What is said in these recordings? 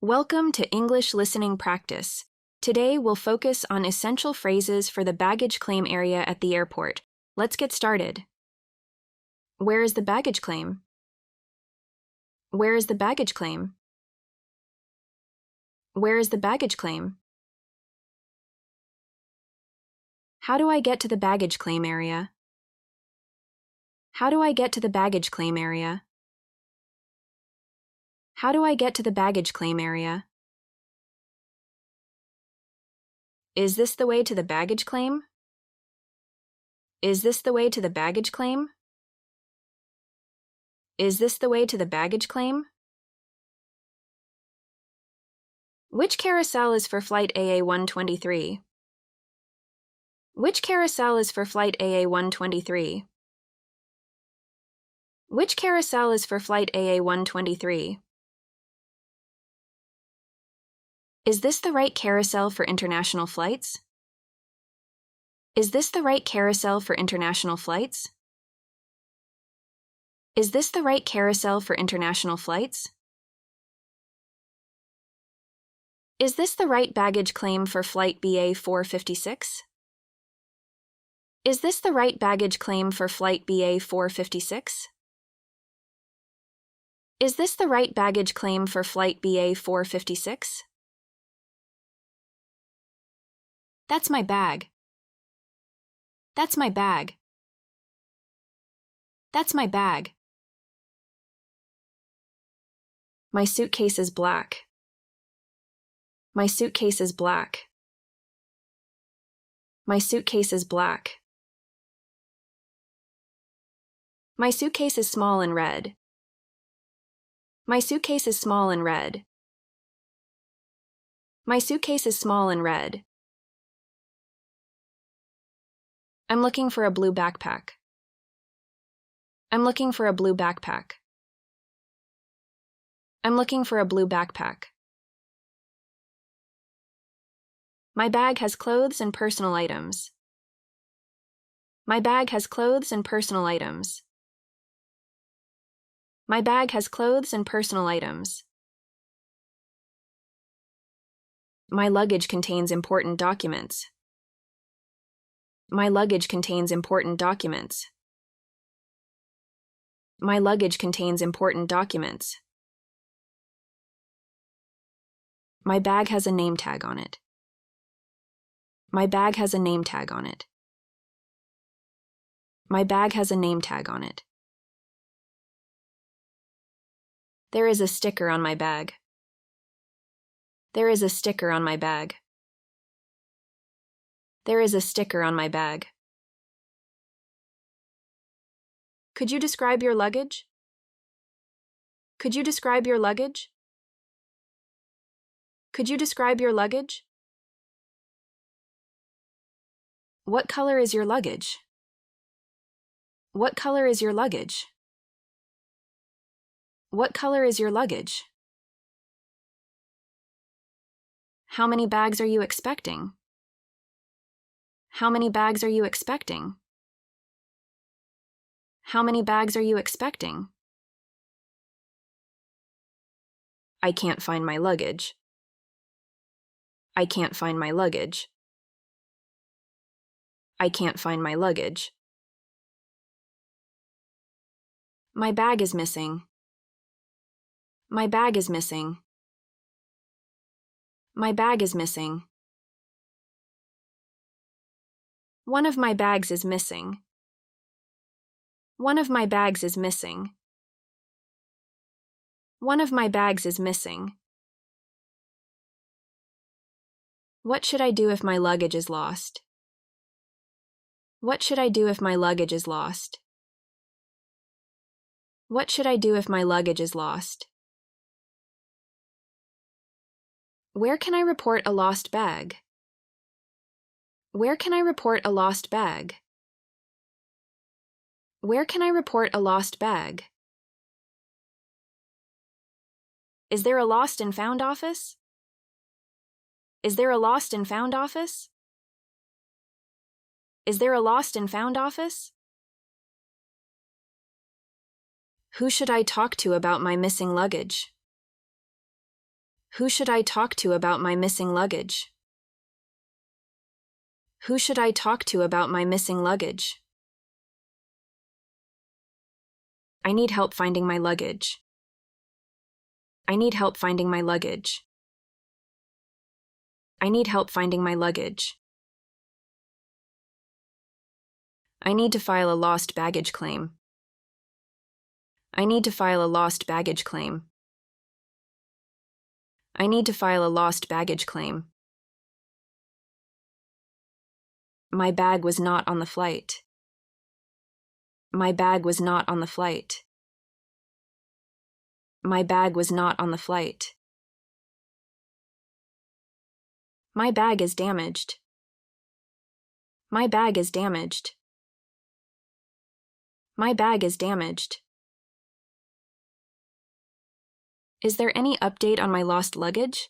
Welcome to English Listening Practice. Today we'll focus on essential phrases for the baggage claim area at the airport. Let's get started. Where is the baggage claim? Where is the baggage claim? Where is the baggage claim? How do I get to the baggage claim area? How do I get to the baggage claim area? How do I get to the baggage claim area? Is this the way to the baggage claim? Is this the way to the baggage claim? Is this the way to the baggage claim? Which carousel is for flight AA123? Which carousel is for flight AA123? Which carousel is for flight AA123? Is this the right carousel for international flights? Is this the right carousel for international flights? Is this the right carousel for international flights? Is this the right baggage claim for flight BA456? Is this the right baggage claim for flight BA456? Is this the right baggage claim for flight BA456? That's my bag. That's my bag. That's my bag. My suitcase is black. My suitcase is black. My suitcase is black. My suitcase is small and red. My suitcase is small and red. My suitcase is small and red. I'm looking for a blue backpack. I'm looking for a blue backpack. I'm looking for a blue backpack. My bag has clothes and personal items. My bag has clothes and personal items. My bag has clothes and personal items. My luggage contains important documents. My luggage contains important documents. My luggage contains important documents. My bag has a name tag on it. My bag has a name tag on it. My bag has a name tag on it. There is a sticker on my bag. There is a sticker on my bag. There is a sticker on my bag. Could you describe your luggage? Could you describe your luggage? Could you describe your luggage? What color is your luggage? What color is your luggage? What color is your luggage? How many bags are you expecting? How many bags are you expecting? How many bags are you expecting? I can't find my luggage. I can't find my luggage. I can't find my luggage. My bag is missing. My bag is missing. My bag is missing. One of my bags is missing. One of my bags is missing. One of my bags is missing. What should I do if my luggage is lost? What should I do if my luggage is lost? What should I do if my luggage is lost? Where can I report a lost bag? Where can I report a lost bag? Where can I report a lost bag? Is there a lost and found office? Is there a lost and found office? Is there a lost and found office? Who should I talk to about my missing luggage? Who should I talk to about my missing luggage? Who should I talk to about my missing luggage? I need help finding my luggage. I need help finding my luggage. I need help finding my luggage. I need to file a lost baggage claim. I need to file a lost baggage claim. I need to file a lost baggage claim. My bag was not on the flight. My bag was not on the flight. My bag was not on the flight. My bag is damaged. My bag is damaged. My bag is damaged. Is there any update on my lost luggage?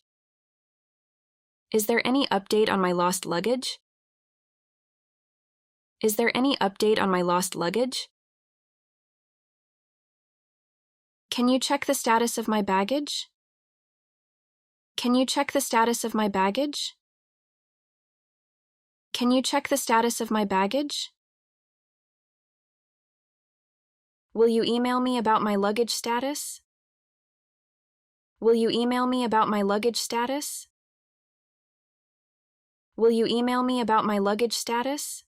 Is there any update on my lost luggage? Is there any update on my lost luggage? Can you check the status of my baggage? Can you check the status of my baggage? Can you check the status of my baggage? Will you email me about my luggage status? Will you email me about my luggage status? Will you email me about my luggage status?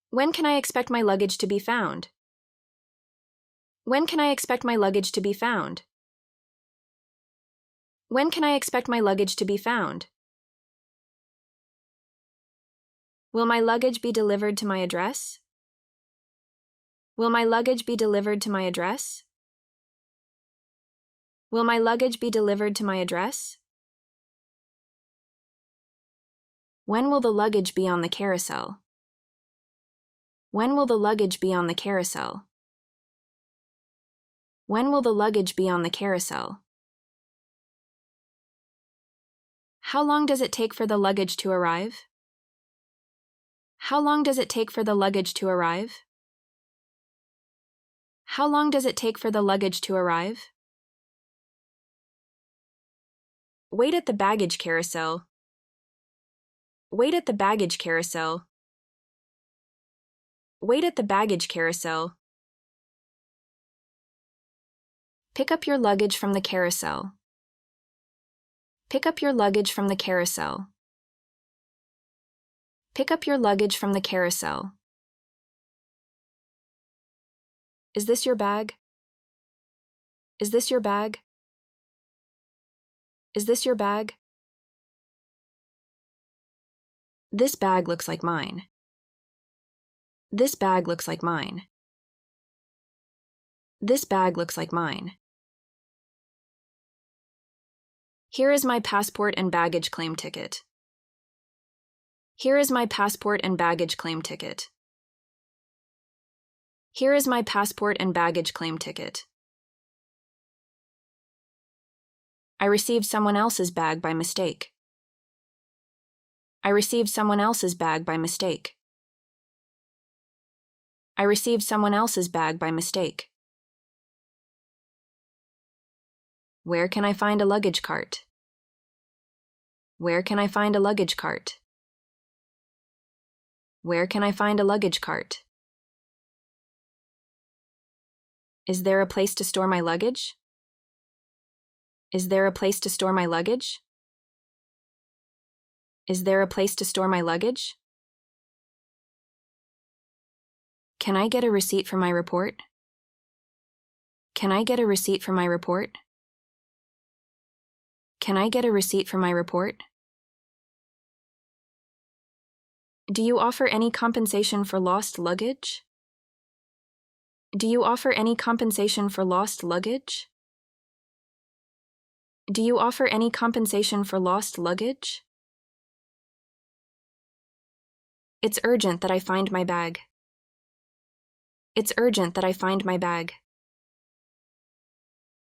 When can I expect my luggage to be found? When can I expect my luggage to be found? When can I expect my luggage to be found? Will my luggage be delivered to my address? Will my luggage be delivered to my address? Will my luggage be delivered to my address? When will the luggage be on the carousel? When will the luggage be on the carousel? When will the luggage be on the carousel? How long does it take for the luggage to arrive? How long does it take for the luggage to arrive? How long does it take for the luggage to arrive? Wait at the baggage carousel. Wait at the baggage carousel. Wait at the baggage carousel. Pick up your luggage from the carousel. Pick up your luggage from the carousel. Pick up your luggage from the carousel. Is this your bag? Is this your bag? Is this your bag? This bag looks like mine. This bag looks like mine. This bag looks like mine. Here is my passport and baggage claim ticket. Here is my passport and baggage claim ticket. Here is my passport and baggage claim ticket. I received someone else's bag by mistake. I received someone else's bag by mistake. I received someone else's bag by mistake. Where can I find a luggage cart? Where can I find a luggage cart? Where can I find a luggage cart? Is there a place to store my luggage? Is there a place to store my luggage? Is there a place to store my luggage? Can I get a receipt for my report? Can I get a receipt for my report? Can I get a receipt for my report? Do you offer any compensation for lost luggage? Do you offer any compensation for lost luggage? Do you offer any compensation for lost luggage? It's urgent that I find my bag. It's urgent that I find my bag.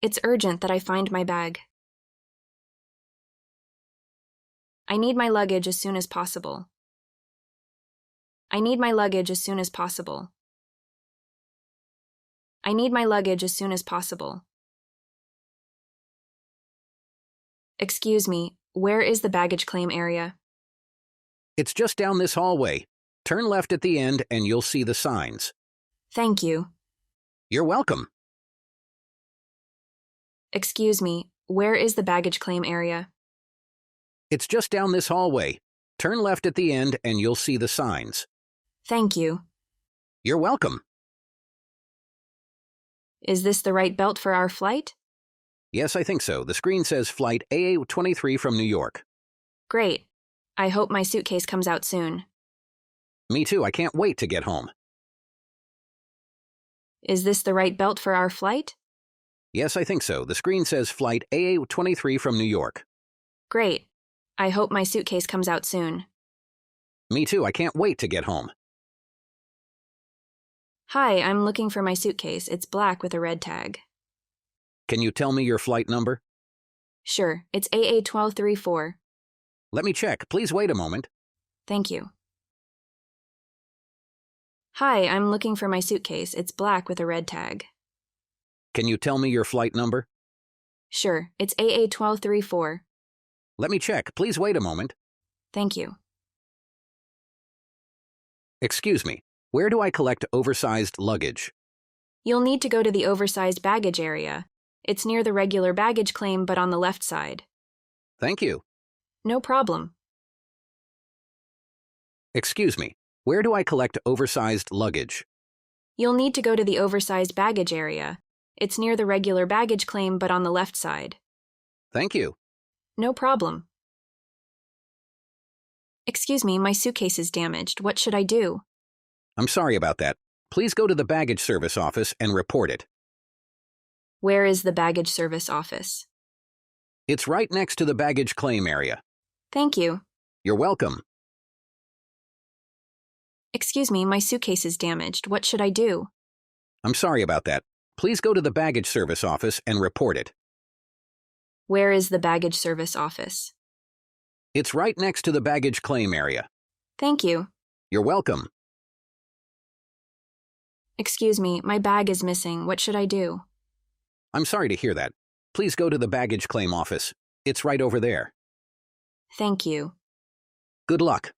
It's urgent that I find my bag. I need my luggage as soon as possible. I need my luggage as soon as possible. I need my luggage as soon as possible. Excuse me, where is the baggage claim area? It's just down this hallway. Turn left at the end and you'll see the signs. Thank you. You're welcome. Excuse me, where is the baggage claim area? It's just down this hallway. Turn left at the end and you'll see the signs. Thank you. You're welcome. Is this the right belt for our flight? Yes, I think so. The screen says Flight AA-23 from New York. Great. I hope my suitcase comes out soon. Me too. I can't wait to get home. Is this the right belt for our flight? Yes, I think so. The screen says Flight AA-23 from New York. Great. I hope my suitcase comes out soon. Me too. I can't wait to get home. Hi, I'm looking for my suitcase. It's black with a red tag. Can you tell me your flight number? Sure, it's AA-1234. Let me check. Please wait a moment. Thank you. Hi, I'm looking for my suitcase. It's black with a red tag. Can you tell me your flight number? Sure, it's AA-1234. Let me check. Please wait a moment. Thank you. Excuse me. Where do I collect oversized luggage? You'll need to go to the oversized baggage area. It's near the regular baggage claim, but on the left side. Thank you. No problem. Excuse me. Where do I collect oversized luggage? You'll need to go to the oversized baggage area. It's near the regular baggage claim, but on the left side. Thank you. No problem. Excuse me, my suitcase is damaged. What should I do? I'm sorry about that. Please go to the baggage service office and report it. Where is the baggage service office? It's right next to the baggage claim area. Thank you. You're welcome. Excuse me, my suitcase is damaged. What should I do? I'm sorry about that. Please go to the baggage service office and report it. Where is the baggage service office? It's right next to the baggage claim area. Thank you. You're welcome. Excuse me, my bag is missing. What should I do? I'm sorry to hear that. Please go to the baggage claim office. It's right over there. Thank you. Good luck.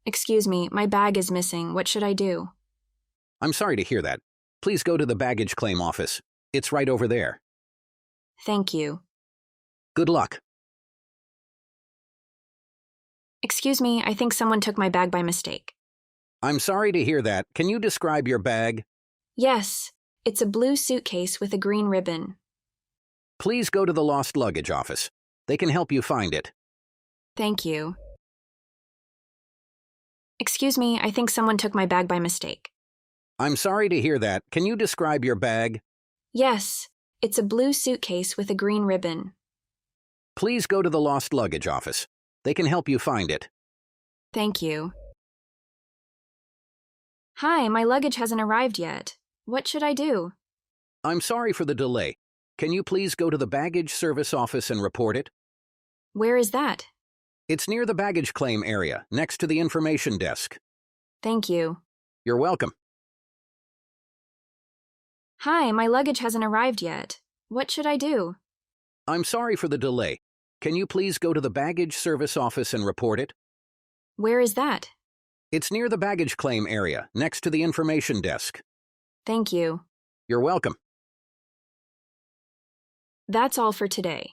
Excuse me, my bag is missing. What should I do? I'm sorry to hear that. Please go to the baggage claim office. It's right over there. Thank you. Good luck. Excuse me, I think someone took my bag by mistake. I'm sorry to hear that. Can you describe your bag? Yes, it's a blue suitcase with a green ribbon. Please go to the lost luggage office. They can help you find it. Thank you. Excuse me, I think someone took my bag by mistake. I'm sorry to hear that. Can you describe your bag? Yes, it's a blue suitcase with a green ribbon. Please go to the lost luggage office. They can help you find it. Thank you. Hi, my luggage hasn't arrived yet. What should I do? I'm sorry for the delay. Can you please go to the baggage service office and report it? Where is that? It's near the baggage claim area, next to the information desk. Thank you. You're welcome. Hi, my luggage hasn't arrived yet. What should I do? I'm sorry for the delay. Can you please go to the baggage service office and report it? Where is that? It's near the baggage claim area, next to the information desk. Thank you. You're welcome. That's all for today.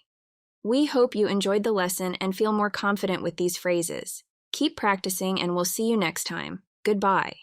We hope you enjoyed the lesson and feel more confident with these phrases. Keep practicing and we'll see you next time. Goodbye.